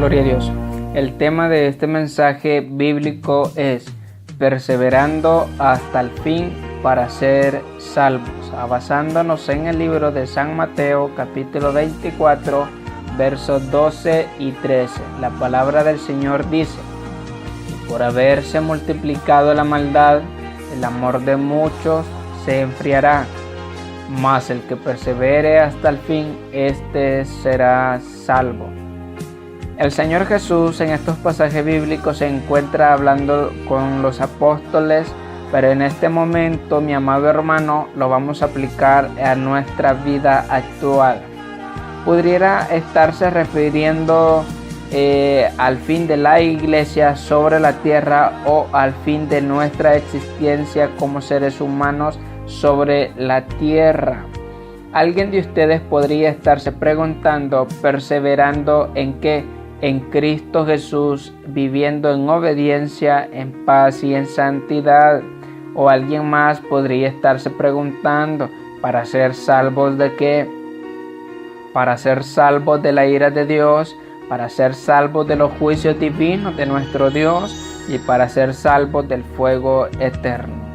Gloria a Dios. El tema de este mensaje bíblico es perseverando hasta el fin para ser salvos, basándonos en el libro de San Mateo capítulo 24 versos 12 y 13. La palabra del Señor dice: por haberse multiplicado la maldad, el amor de muchos se enfriará, mas el que persevere hasta el fin, éste será salvo. El Señor Jesús en estos pasajes bíblicos se encuentra hablando con los apóstoles, pero en este momento, mi amado hermano, lo vamos a aplicar a nuestra vida actual. Pudiera estarse refiriendo al fin de la iglesia sobre la tierra o al fin de nuestra existencia como seres humanos sobre la tierra. Alguien de ustedes podría estarse preguntando, ¿perseverando en qué? En Cristo Jesús, viviendo en obediencia, en paz y en santidad. O alguien más podría estarse preguntando, ¿para ser salvos de qué? Para ser salvos de la ira de Dios, para ser salvos de los juicios divinos de nuestro Dios y para ser salvos del fuego eterno.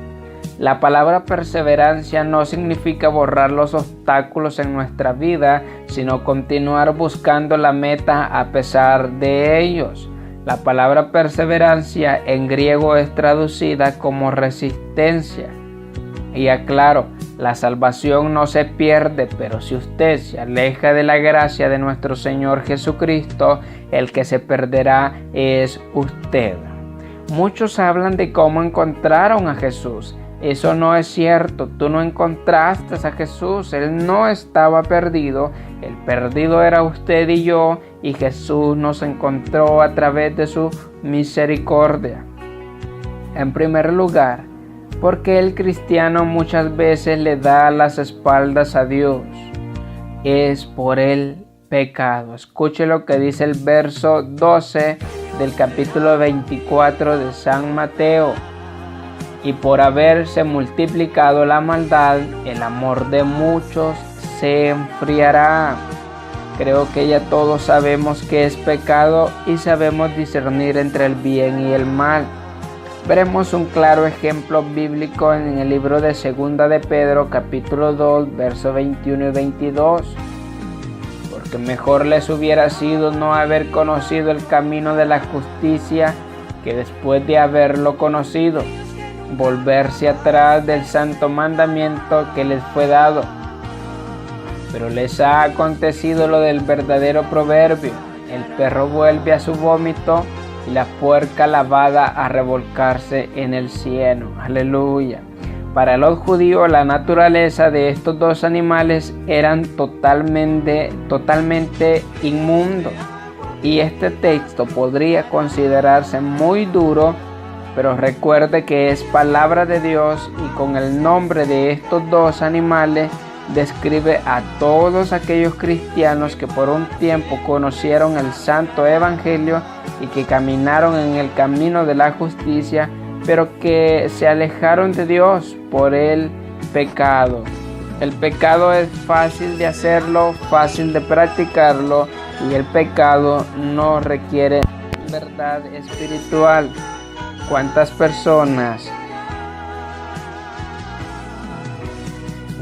La palabra perseverancia no significa borrar los obstáculos en nuestra vida, sino continuar buscando la meta a pesar de ellos. La palabra perseverancia en griego es traducida como resistencia. Y aclaro, la salvación no se pierde, pero si usted se aleja de la gracia de nuestro Señor Jesucristo, el que se perderá es usted. Muchos hablan de cómo encontraron a Jesús. Eso no es cierto, tú no encontraste a Jesús, Él no estaba perdido, el perdido era usted y yo, y Jesús nos encontró a través de su misericordia. En primer lugar, porque el cristiano muchas veces le da las espaldas a Dios, es por el pecado. Escuche lo que dice el verso 12 del capítulo 24 de San Mateo. Y por haberse multiplicado la maldad, el amor de muchos se enfriará. Creo que ya todos sabemos que es pecado y sabemos discernir entre el bien y el mal. Veremos un claro ejemplo bíblico en el libro de Segunda de Pedro, capítulo 2, versos 21 y 22. Porque mejor les hubiera sido no haber conocido el camino de la justicia que después de haberlo conocido, volverse atrás del santo mandamiento que les fue dado. Pero les ha acontecido lo del verdadero proverbio: el perro vuelve a su vómito y la puerca lavada a revolcarse en el cieno. Aleluya. Para los judíos la naturaleza de estos dos animales eran totalmente inmundos, y este texto podría considerarse muy duro, pero recuerde que es palabra de Dios y con el nombre de estos dos animales describe a todos aquellos cristianos que por un tiempo conocieron el santo evangelio y que caminaron en el camino de la justicia, pero que se alejaron de Dios por el pecado. El pecado es fácil de hacerlo, fácil de practicarlo, y el pecado no requiere verdad espiritual. ¿Cuántas personas?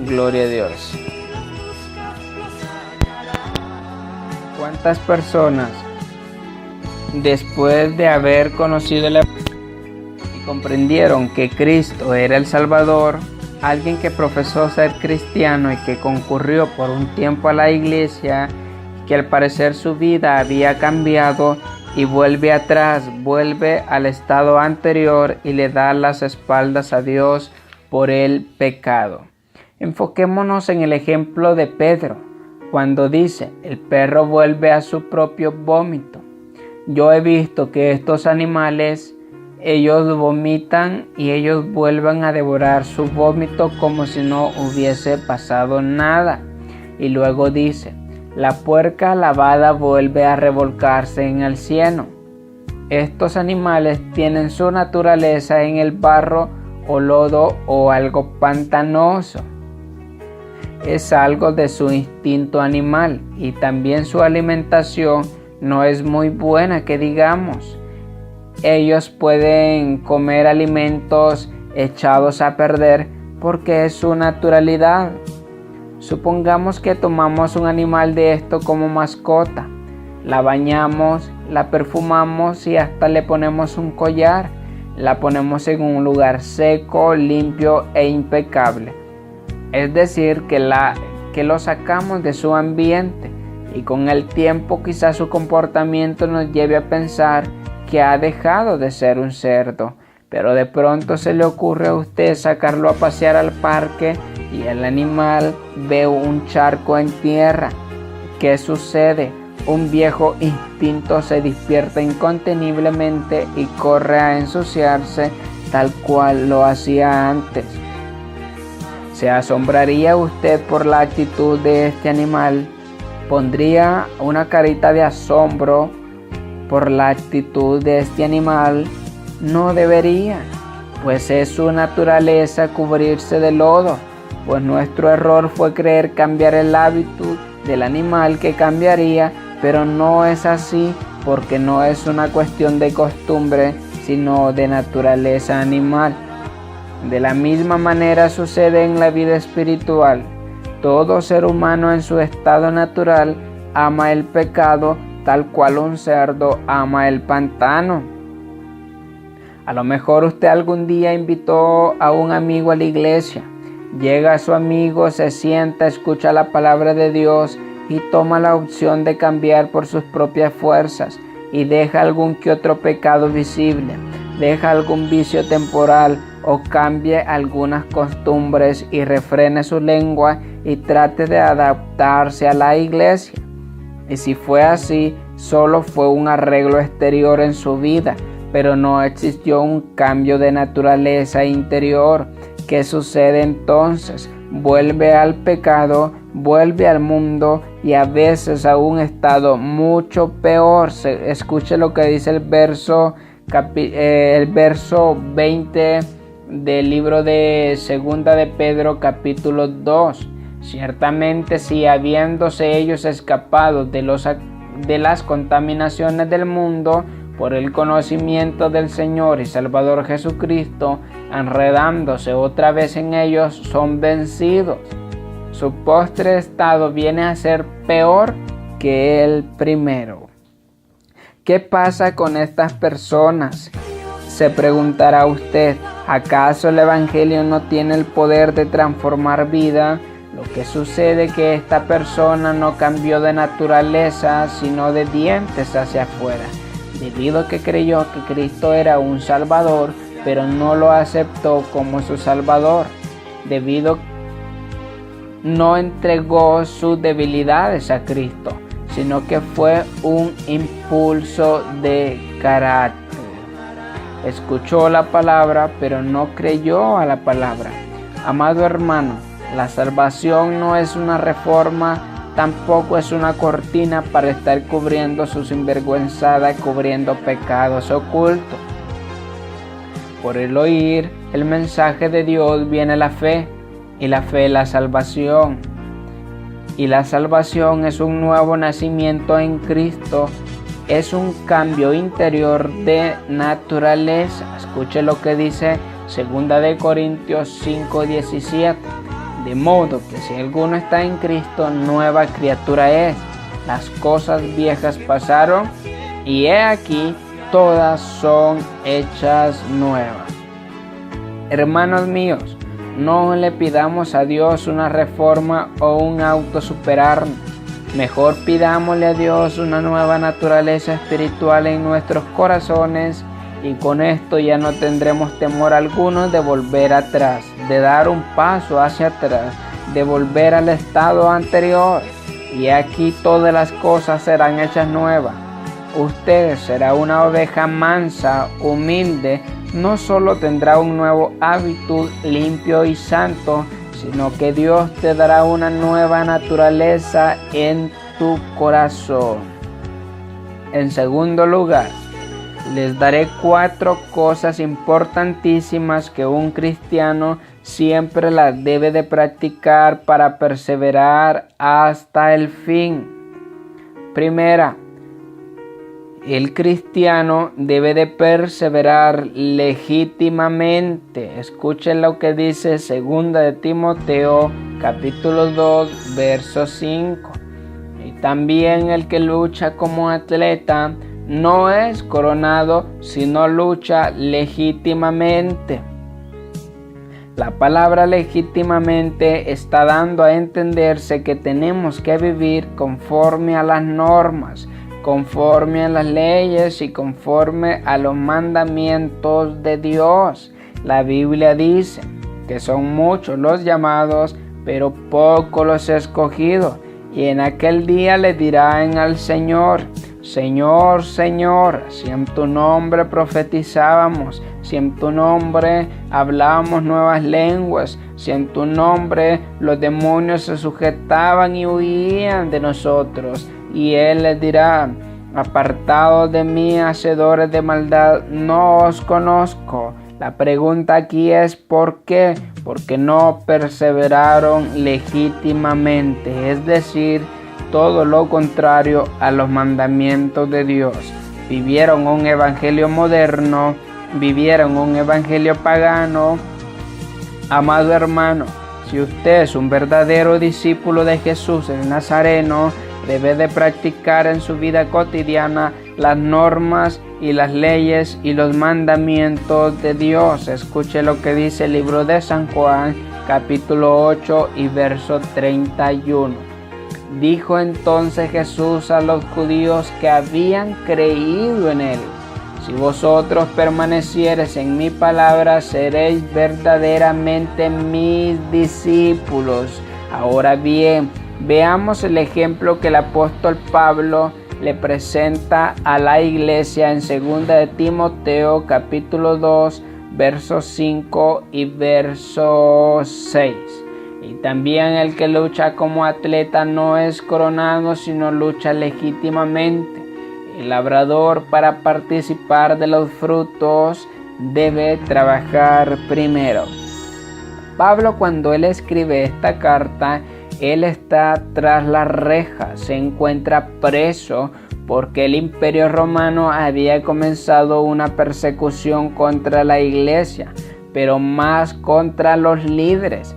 Gloria a Dios. ¿Cuántas personas, después de haber conocido el Evangelio y comprendieron que Cristo era el Salvador, alguien que profesó ser cristiano y que concurrió por un tiempo a la iglesia, que al parecer su vida había cambiado, y vuelve atrás, vuelve al estado anterior y le da las espaldas a Dios por el pecado? Enfoquémonos en el ejemplo de Pedro, cuando dice, el perro vuelve a su propio vómito. Yo he visto que estos animales, ellos vomitan y ellos vuelven a devorar su vómito como si no hubiese pasado nada. Y luego dice, la puerca lavada vuelve a revolcarse en el cieno. Estos animales tienen su naturaleza en el barro o lodo o algo pantanoso. Es algo de su instinto animal, y también su alimentación no es muy buena que digamos. Ellos pueden comer alimentos echados a perder porque es su naturalidad. Supongamos que tomamos un animal de esto como mascota, la bañamos, la perfumamos y hasta le ponemos un collar, la ponemos en un lugar seco, limpio e impecable. Es decir, que lo sacamos de su ambiente y con el tiempo quizás su comportamiento nos lleve a pensar que ha dejado de ser un cerdo, pero de pronto se le ocurre a usted sacarlo a pasear al parque y el animal ve un charco en tierra. ¿Qué sucede? Un viejo instinto se despierta inconteniblemente y corre a ensuciarse tal cual lo hacía antes. ¿Se asombraría usted por la actitud de este animal? ¿Pondría una carita de asombro por la actitud de este animal? No debería, pues es su naturaleza cubrirse de lodo, pues nuestro error fue creer cambiar el hábito del animal que cambiaría, pero no es así porque no es una cuestión de costumbre, sino de naturaleza animal. De la misma manera sucede en la vida espiritual. Todo ser humano en su estado natural ama el pecado tal cual un cerdo ama el pantano. A lo mejor usted algún día invitó a un amigo a la iglesia. Llega su amigo, se sienta, escucha la palabra de Dios y toma la opción de cambiar por sus propias fuerzas y deja algún que otro pecado visible, deja algún vicio temporal o cambie algunas costumbres y refrene su lengua y trate de adaptarse a la iglesia. Y si fue así, solo fue un arreglo exterior en su vida, pero no existió un cambio de naturaleza interior. ¿Qué sucede entonces? Vuelve al pecado, vuelve al mundo y a veces a un estado mucho peor. Escuche lo que dice el verso 20 del libro de Segunda de Pedro capítulo 2. Ciertamente si habiéndose ellos escapado de las contaminaciones del mundo por el conocimiento del Señor y Salvador Jesucristo, enredándose otra vez en ellos, son vencidos. Su postre estado viene a ser peor que el primero. ¿Qué pasa con estas personas? Se preguntará usted, ¿acaso el Evangelio no tiene el poder de transformar vida? Lo que sucede es que esta persona no cambió de naturaleza, sino de dientes hacia afuera, debido a que creyó que Cristo era un Salvador, pero no lo aceptó como su Salvador, debido a que no entregó sus debilidades a Cristo, sino que fue un impulso de carácter. Escuchó la palabra, pero no creyó a la palabra. Amado hermano, la salvación no es una reforma, tampoco es una cortina para estar cubriendo su sinvergüenzada, cubriendo pecados ocultos. Por el oír el mensaje de Dios viene la fe, y la fe la salvación. Y la salvación es un nuevo nacimiento en Cristo, es un cambio interior de naturaleza. Escuche lo que dice 2 de Corintios 5:17. De modo que si alguno está en Cristo, nueva criatura es. Las cosas viejas pasaron y he aquí todas son hechas nuevas. Hermanos míos, no le pidamos a Dios una reforma o un autosuperarnos. Mejor pidámosle a Dios una nueva naturaleza espiritual en nuestros corazones y con esto ya no tendremos temor alguno de volver atrás, de dar un paso hacia atrás, de volver al estado anterior. Y aquí todas las cosas serán hechas nuevas. Usted será una oveja mansa, humilde, no solo tendrá un nuevo hábito limpio y santo, sino que Dios te dará una nueva naturaleza en tu corazón. En segundo lugar, les daré 4 cosas importantísimas que un cristiano siempre las debe de practicar para perseverar hasta el fin. Primera, El cristiano debe de perseverar legítimamente. Escuchen lo que dice 2 de Timoteo, capítulo 2, verso 5. Y también el que lucha como atleta no es coronado, sino lucha legítimamente. La palabra legítimamente está dando a entenderse que tenemos que vivir conforme a las normas, conforme a las leyes y conforme a los mandamientos de Dios. La Biblia dice que son muchos los llamados, pero pocos los escogidos. Y en aquel día le dirán al Señor: Señor, Señor, si en tu nombre profetizábamos, si en tu nombre hablábamos nuevas lenguas, si en tu nombre los demonios se sujetaban y huían de nosotros. Y Él les dirá: apartados de mí, hacedores de maldad, no os conozco. La pregunta aquí es ¿por qué? Porque no perseveraron legítimamente, es decir, todo lo contrario a los mandamientos de Dios. Vivieron un evangelio moderno, vivieron un evangelio pagano. Amado hermano, si usted es un verdadero discípulo de Jesús el Nazareno, debe de practicar en su vida cotidiana las normas y las leyes y los mandamientos de Dios. Escuche lo que dice el libro de San Juan, capítulo 8 y verso 31. Dijo entonces Jesús a los judíos que habían creído en Él: si vosotros permaneciereis en mi palabra, seréis verdaderamente mis discípulos. Ahora bien, veamos el ejemplo que el apóstol Pablo le presenta a la iglesia en 2 de Timoteo capítulo 2, versos 5 y verso 6. Y también el que lucha como atleta no es coronado, sino lucha legítimamente. El labrador, para participar de los frutos, debe trabajar primero. Pablo, cuando él escribe esta carta, él está tras las rejas, se encuentra preso porque el Imperio Romano había comenzado una persecución contra la iglesia, pero más contra los líderes.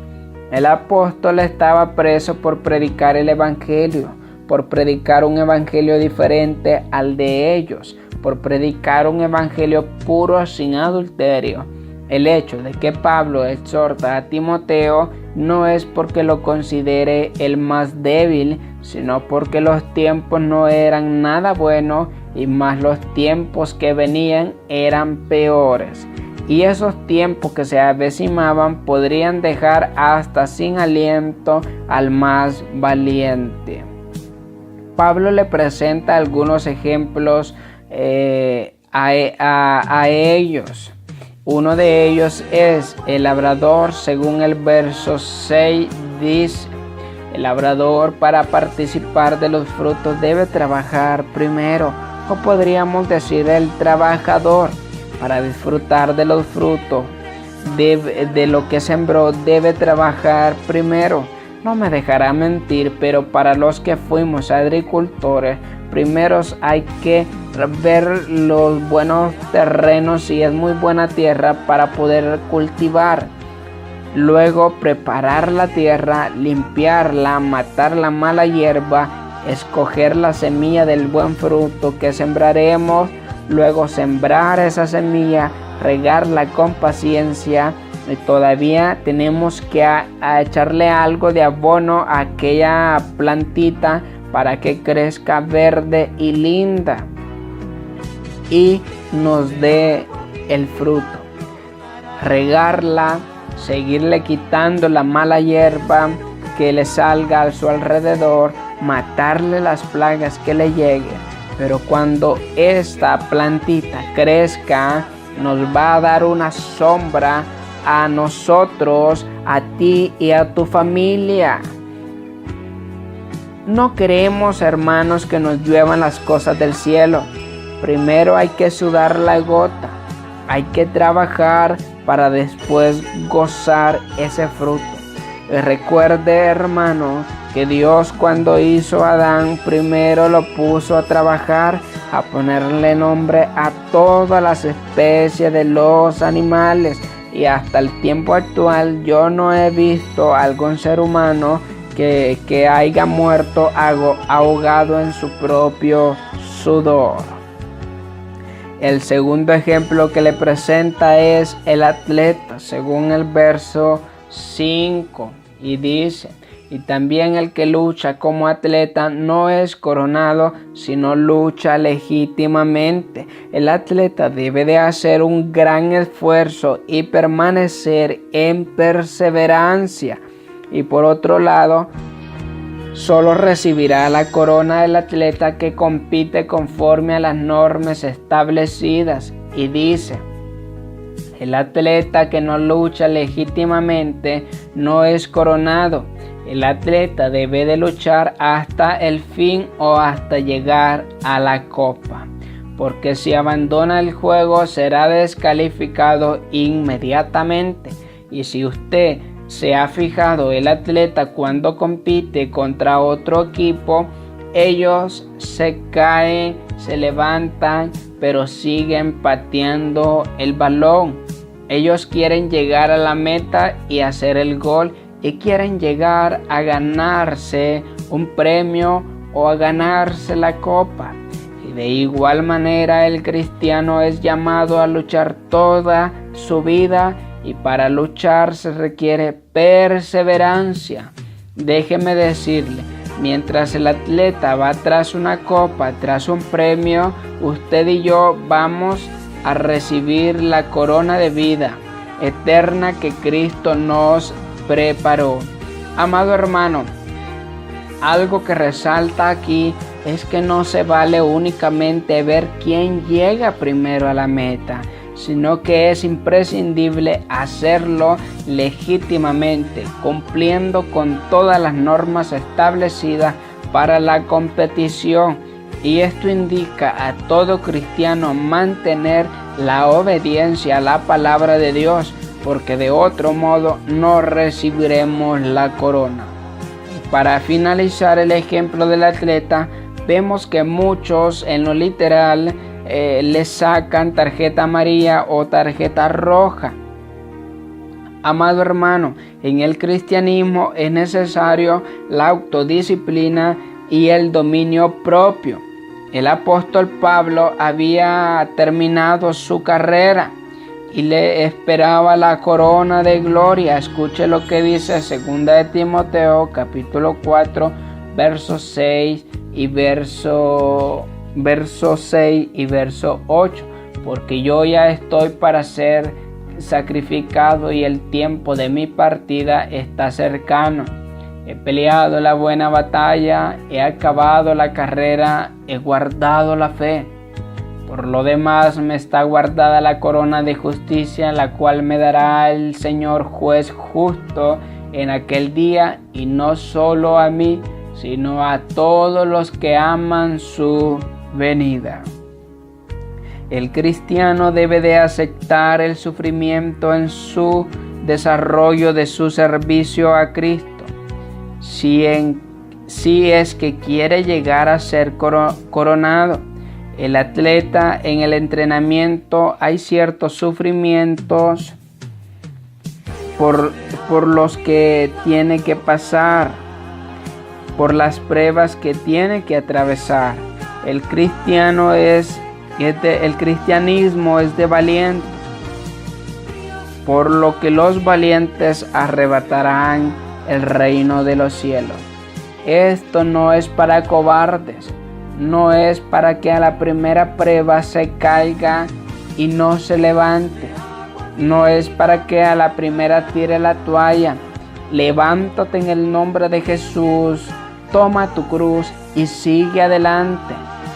El apóstol estaba preso por predicar el evangelio, por predicar un evangelio diferente al de ellos, por predicar un evangelio puro sin adulterio. El hecho de que Pablo exhorta a Timoteo no es porque lo considere el más débil, sino porque los tiempos no eran nada buenos y más los tiempos que venían eran peores. Y esos tiempos que se avecinaban podrían dejar hasta sin aliento al más valiente. Pablo le presenta algunos ejemplos a ellos. Uno de ellos es el labrador. Según el verso 6 dice: el labrador, para participar de los frutos, debe trabajar primero. O podríamos decir el trabajador, para disfrutar de los frutos de lo que sembró, debe trabajar primero. No me dejará mentir, pero para los que fuimos agricultores, primero hay que ver los buenos terrenos, si es muy buena tierra para poder cultivar. Luego preparar la tierra, limpiarla, matar la mala hierba, escoger la semilla del buen fruto que sembraremos, luego sembrar esa semilla, regarla con paciencia. Y todavía tenemos que echarle algo de abono a aquella plantita para que crezca verde y linda y nos dé el fruto. Regarla, seguirle quitando la mala hierba que le salga a su alrededor, matarle las plagas que le lleguen. Pero cuando esta plantita crezca, nos va a dar una sombra a nosotros, a ti y a tu familia. No queremos, hermanos, que nos lluevan las cosas del cielo. Primero hay que sudar la gota, hay que trabajar para después gozar ese fruto. Y recuerde, hermano, que Dios cuando hizo a Adán primero lo puso a trabajar, a ponerle nombre a todas las especies de los animales, y hasta el tiempo actual yo no he visto algún ser humano que haya muerto ahogado en su propio sudor. El segundo ejemplo que le presenta es el atleta, según el verso 5, y dice: y también el que lucha como atleta no es coronado, sino lucha legítimamente. El atleta debe de hacer un gran esfuerzo y permanecer en perseverancia. Y por otro lado, solo recibirá la corona el atleta que compite conforme a las normas establecidas. Y dice: el atleta que no lucha legítimamente no es coronado. El atleta debe de luchar hasta el fin o hasta llegar a la copa, porque si abandona el juego será descalificado inmediatamente. Y si usted se ha fijado, el atleta cuando compite contra otro equipo, ellos se caen, se levantan, pero siguen pateando el balón. Ellos quieren llegar a la meta y hacer el gol, y quieren llegar a ganarse un premio o a ganarse la copa. Y de igual manera el cristiano es llamado a luchar toda su vida, y para luchar se requiere perseverancia. Déjeme decirle, mientras el atleta va tras una copa, tras un premio, usted y yo vamos a recibir la corona de vida eterna que Cristo nos preparó. Amado hermano, algo que resalta aquí es que no se vale únicamente ver quién llega primero a la meta, sino que es imprescindible hacerlo legítimamente, cumpliendo con todas las normas establecidas para la competición. Y esto indica a todo cristiano mantener la obediencia a la palabra de Dios, porque de otro modo no recibiremos la corona. Para finalizar el ejemplo del atleta, vemos que muchos en lo literal le sacan tarjeta amarilla o tarjeta roja. Amado hermano, en el cristianismo es necesario la autodisciplina y el dominio propio. El apóstol Pablo había terminado su carrera y le esperaba la corona de gloria. Escuche lo que dice 2 de Timoteo capítulo 4 verso 6 y verso 6 y verso 8. Porque yo ya estoy para ser sacrificado y el tiempo de mi partida está cercano. He peleado la buena batalla, he acabado la carrera, he guardado la fe. Por lo demás me está guardada la corona de justicia, la cual me dará el Señor juez justo en aquel día, y no solo a mí, sino a todos los que aman su venida. El cristiano debe de aceptar el sufrimiento en su desarrollo de su servicio a Cristo. Si es que quiere llegar a ser coronado. El atleta en el entrenamiento hay ciertos sufrimientos por los que tiene que pasar, por las pruebas que tiene que atravesar. El cristianismo es de valientes, por lo que los valientes arrebatarán el reino de los cielos. Esto no es para cobardes, no es para que a la primera prueba se caiga y no se levante, no es para que a la primera tire la toalla. Levántate en el nombre de Jesús, toma tu cruz y sigue adelante,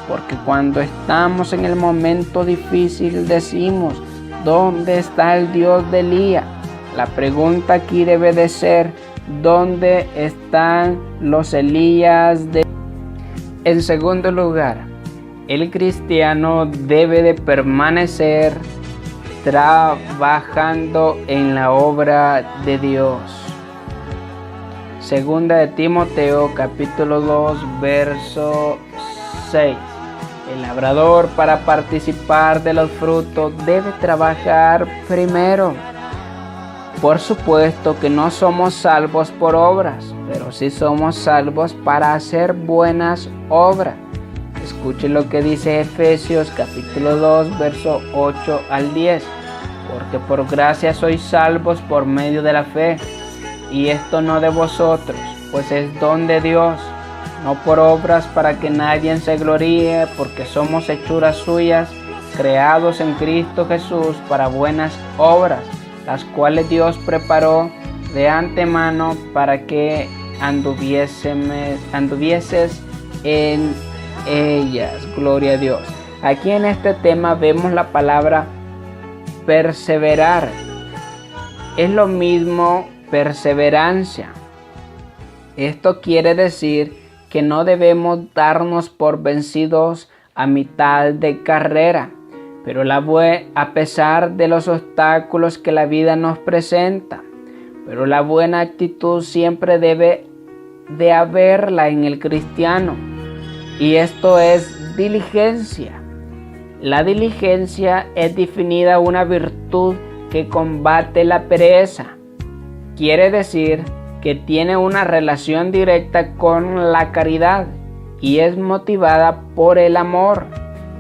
porque cuando estamos en el momento difícil decimos: ¿dónde está el Dios de Elías? La pregunta aquí debe de ser: ¿dónde están los Elías de? En segundo lugar, el cristiano debe de permanecer trabajando en la obra de Dios. Segunda de Timoteo, capítulo 2, verso 6. El labrador, para participar de los frutos, debe trabajar primero. Por supuesto que no somos salvos por obras, pero sí somos salvos para hacer buenas obras. Escuche lo que dice Efesios capítulo 2, verso 8 al 10. Porque por gracia sois salvos por medio de la fe, y esto no de vosotros, pues es don de Dios, no por obras para que nadie se gloríe, porque somos hechuras suyas, creados en Cristo Jesús para buenas obras, las cuales Dios preparó de antemano para que anduvieses en ellas. Gloria a Dios. Aquí en este tema vemos la palabra perseverar. Es lo mismo perseverancia. Esto quiere decir que no debemos darnos por vencidos a mitad de carrera, pero a pesar de los obstáculos que la vida nos presenta. Pero la buena actitud siempre debe de haberla en el cristiano, y esto es diligencia. La diligencia es definida una virtud que combate la pereza. Quiere decir que tiene una relación directa con la caridad y es motivada por el amor.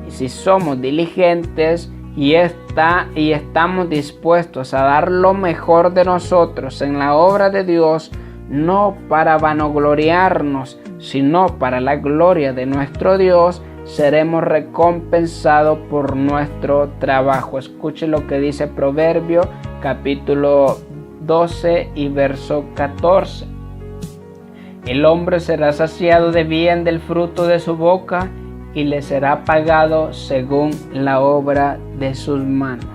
Y si somos diligentes y estamos dispuestos a dar lo mejor de nosotros en la obra de Dios, no para vanagloriarnos, sino para la gloria de nuestro Dios, seremos recompensados por nuestro trabajo. Escuche lo que dice Proverbio capítulo 12 y verso 14. El hombre será saciado de bien del fruto de su boca, y le será pagado según la obra de sus manos.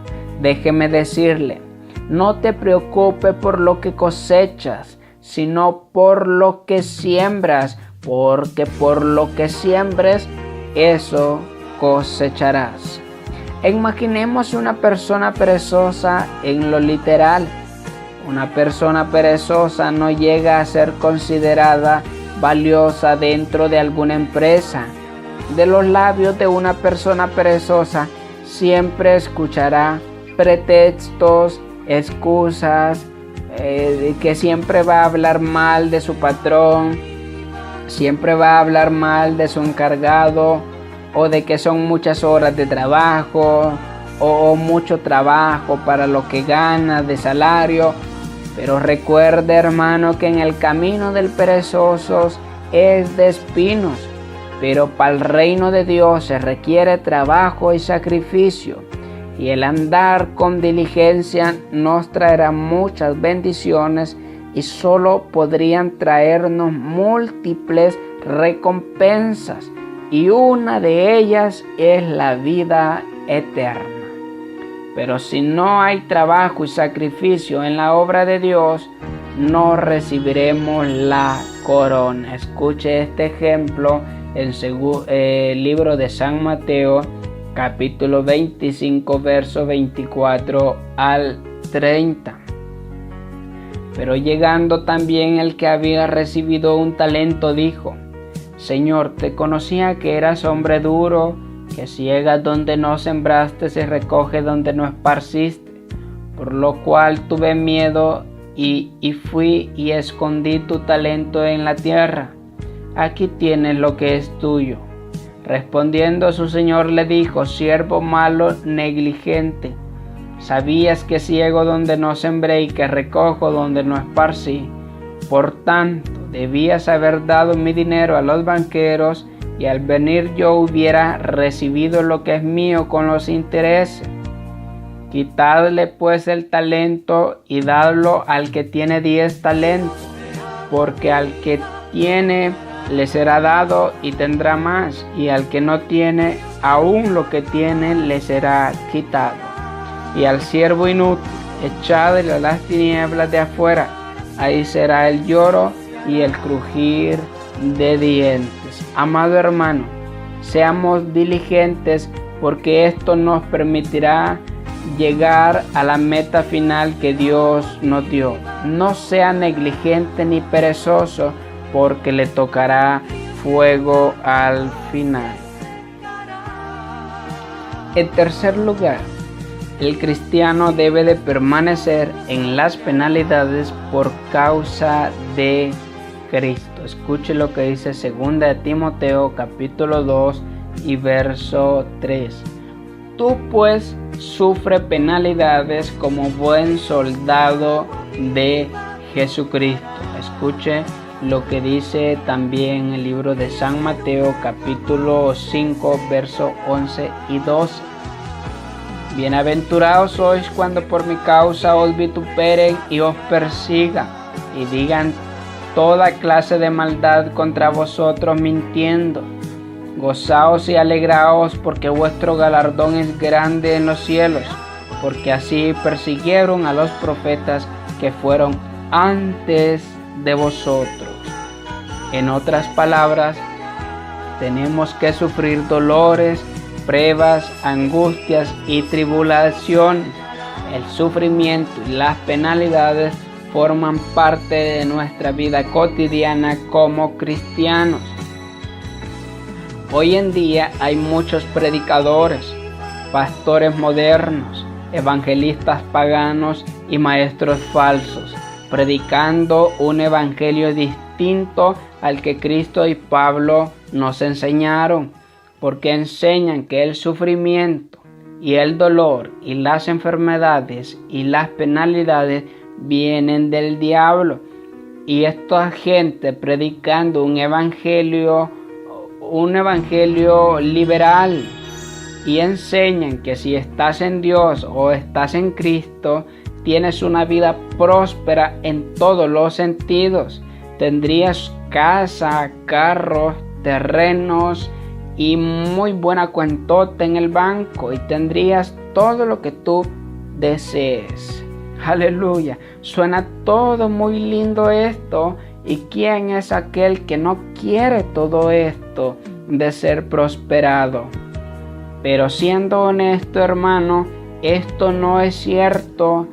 Déjeme decirle, no te preocupes por lo que cosechas, sino por lo que siembras, porque por lo que siembres, eso cosecharás. Imaginemos una persona perezosa en lo literal. Una persona perezosa no llega a ser considerada valiosa dentro de alguna empresa. De los labios de una persona perezosa siempre escuchará pretextos, excusas, que siempre va a hablar mal de su patrón, siempre va a hablar mal de su encargado, o de que son muchas horas de trabajo, o mucho trabajo para lo que gana de salario. Pero recuerde, hermano, que en el camino del perezoso es de espinos, pero para el reino de Dios se requiere trabajo y sacrificio, y el andar con diligencia nos traerá muchas bendiciones y solo podrían traernos múltiples recompensas, y una de ellas es la vida eterna. Pero si no hay trabajo y sacrificio en la obra de Dios, no recibiremos la corona. Escuche este ejemplo en el libro de San Mateo, capítulo 25, verso 24 al 30. Pero llegando también el que había recibido un talento, dijo: Señor, te conocía que eras hombre duro, que ciegas donde no sembraste y recoge donde no esparciste, por lo cual tuve miedo y fui y escondí tu talento en la tierra. Aquí tienes lo que es tuyo. Respondiendo su señor le dijo: siervo malo, negligente, sabías que ciego donde no sembré y que recojo donde no esparcí. Por tanto, debías haber dado mi dinero a los banqueros, y al venir yo hubiera recibido lo que es mío con los intereses. Quitadle pues el talento y dadlo al que tiene 10 talentos, porque al que tiene le será dado y tendrá más, y al que no tiene, aún lo que tiene le será quitado. Y al siervo inútil, echadle a las tinieblas de afuera, ahí será el lloro y el crujir de dientes. Amado hermano, seamos diligentes, porque esto nos permitirá llegar a la meta final que Dios nos dio. no sea negligente ni perezoso, porque le tocará fuego al final. En tercer lugar, el cristiano debe de permanecer en las penalidades por causa de Cristo. Escuche lo que dice 2 de Timoteo capítulo 2 y verso 3. Tú pues sufre penalidades como buen soldado de Jesucristo. Escuche lo que dice también el libro de San Mateo capítulo 5 verso 11 y 12. Bienaventurados sois cuando por mi causa os vituperen y os persigan y digan toda clase de maldad contra vosotros mintiendo. Gozaos y alegraos, porque vuestro galardón es grande en los cielos, porque así persiguieron a los profetas que fueron antes de vosotros. En otras palabras, tenemos que sufrir dolores, pruebas, angustias y tribulaciones. El sufrimiento y las penalidades forman parte de nuestra vida cotidiana como cristianos. Hoy en día hay muchos predicadores, pastores modernos, evangelistas paganos y maestros falsos, predicando un evangelio distinto al que Cristo y Pablo nos enseñaron, porque enseñan que el sufrimiento y el dolor y las enfermedades y las penalidades vienen del diablo. Y esta gente predicando un evangelio liberal, y enseñan que si estás en Dios o estás en Cristo, tienes una vida próspera en todos los sentidos. Tendrías casa, carros, terrenos y muy buena cuentota en el banco, y tendrías todo lo que tú desees. Aleluya, suena todo muy lindo esto. ¿Y quién es aquel que no quiere todo esto de ser prosperado? Pero siendo honesto, hermano, esto no es cierto